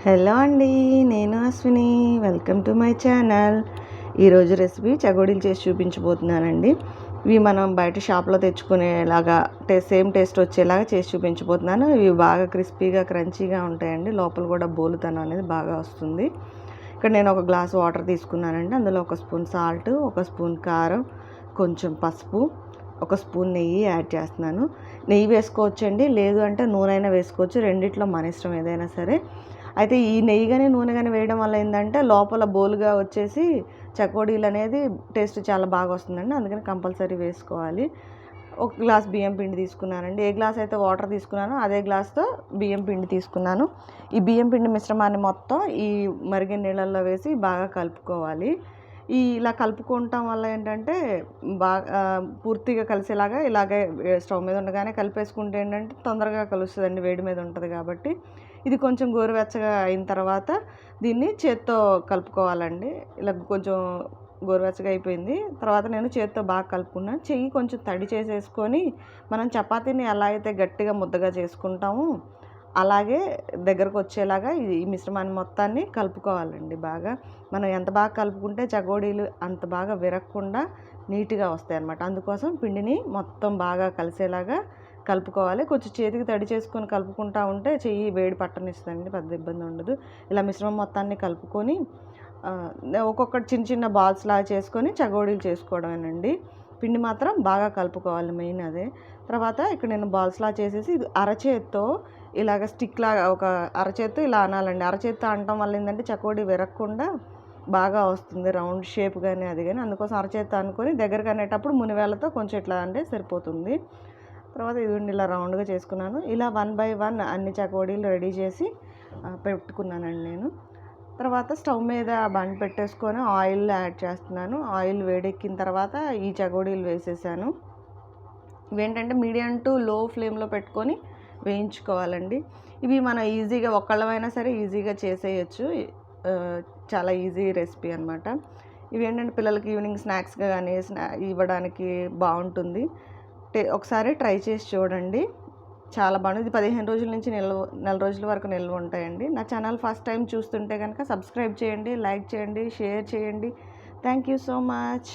Hello అండి, నేను Ashwini. Welcome to my channel. ఈరోజు రెసిపీ చగోడీలు చేసి చూపించబోతున్నానండి. ఇవి మనం బయట షాప్లో తెచ్చుకునేలాగా సేమ్ టేస్ట్ వచ్చేలాగా చేసి చూపించబోతున్నాను. ఇవి బాగా క్రిస్పీగా క్రంచీగా ఉంటాయండి. లోపల కూడా బోలుతనం అనేది బాగా వస్తుంది. ఇక్కడ నేను ఒక గ్లాస్ వాటర్ తీసుకున్నానండి. అందులో ఒక స్పూన్ సాల్ట్, ఒక స్పూన్ కారం, కొంచెం పసుపు, ఒక స్పూన్ నెయ్యి యాడ్ చేస్తున్నాను. నెయ్యి వేసుకోవచ్చండి, లేదు అంటే నూనె అయినా వేసుకోవచ్చు. రెండిట్లో మన ఇష్టం ఏదైనా సరే. అయితే ఈ నెయ్యి కానీ నూనె కానీ వేయడం వల్ల ఏంటంటే లోపల బోలుగా వచ్చేసి చకోడీలు అనేది టేస్ట్ చాలా బాగా వస్తుందండి. అందుకని కంపల్సరీ వేసుకోవాలి. ఒక గ్లాస్ బియ్యం పిండి తీసుకున్నానండి. ఏ గ్లాస్ అయితే వాటర్ తీసుకున్నానో అదే గ్లాస్తో బియ్యం పిండి తీసుకున్నాను. ఈ బియ్యం పిండి మిశ్రమాన్ని మొత్తం ఈ మరిగిన నీళ్ళల్లో వేసి బాగా కలుపుకోవాలి. ఇలా కలుపుకోవటం వల్ల ఏంటంటే బాగా పూర్తిగా కలిసేలాగా ఇలాగే స్టవ్ మీద ఉండగానే కలిపేసుకుంటే ఏంటంటే తొందరగా కలుస్తుందండి, వేడి మీద ఉంటుంది కాబట్టి. ఇది కొంచెం గోరువెచ్చగా అయిన తర్వాత దీన్ని చేత్తో కలుపుకోవాలండి. ఇలా కొంచెం గోరువెచ్చగా అయిపోయింది తర్వాత నేను చేత్తో బాగా కలుపుకున్నాను. చెయ్యి కొంచెం తడి చేసేసుకొని మనం చపాతీని ఎలా అయితే గట్టిగా ముద్దగా చేసుకుంటామో అలాగే దగ్గరకు వచ్చేలాగా ఈ మిశ్రమాన్ని మొత్తాన్ని కలుపుకోవాలండి. బాగా మనం ఎంత బాగా కలుపుకుంటే చకోడీలు అంత బాగా విరగకుండా నీట్గా వస్తాయి అన్నమాట. అందుకోసం పిండిని మొత్తం బాగా కలిసేలాగా కలుపుకోవాలి. కొంచెం చేతికి తడి చేసుకొని కలుపుకుంటూ ఉంటే చెయ్యి వేడి పట్టనిస్తుందండి, పెద్ద ఇబ్బంది ఉండదు. ఇలా మిశ్రమం మొత్తాన్ని కలుపుకొని ఒక్కొక్కటి చిన్న చిన్న బాల్స్ లాగా చేసుకొని చకోడీలు చేసుకోవడమేనండి. పిండి మాత్రం బాగా కలుపుకోవాలి, మెయిన్ అదే. తర్వాత ఇక్కడ నేను బాల్స్లా చేసేసి ఇది అరచేత్తో ఇలాగ స్టిక్ లాగా ఒక అరచేత్తో ఇలా అనాలండి. అరచేత్తో అనటం వల్ల ఏంటంటే చకోడీ విరగకుండా బాగా వస్తుంది, రౌండ్ షేప్ కానీ అది కానీ. అందుకోసం అరచేత్తో అనుకొని దగ్గరకు అనేటప్పుడు మునివేళ్ళతో కొంచెం ఇట్లా అంటే సరిపోతుంది. తర్వాత ఇది ఇలా రౌండ్గా చేసుకున్నాను. ఇలా 1 by 1 అన్ని చకోడీలు రెడీ చేసి పెట్టుకున్నానండి నేను. తర్వాత స్టవ్ మీద బండ పెట్టేసుకొని ఆయిల్ యాడ్ చేస్తున్నాను. ఆయిల్ వేడెక్కిన తర్వాత ఈ చకోడీలు వేసేసాను. ఇవేంటంటే మీడియం టు లో ఫ్లేమ్లో పెట్టుకొని వేయించుకోవాలండి. ఇవి మనం ఈజీగా ఒక్కళ్ళమైనా సరే ఈజీగా చేసేయచ్చు. చాలా ఈజీ రెసిపీ అనమాట. ఇవి ఏంటంటే పిల్లలకి ఈవినింగ్ స్నాక్స్గా కానీ ఇవ్వడానికి బాగుంటుంది. ఒకసారి ట్రై చేసి చూడండి, చాలా బాగుంది. ఇది 15 రోజుల నుంచి నెల రోజుల వరకు నిల్వ ఉంటాయండి. నా ఛానల్ ఫస్ట్ టైం చూస్తుంటే కనుక సబ్స్క్రైబ్ చేయండి, లైక్ చేయండి, షేర్ చేయండి. Thank you so much.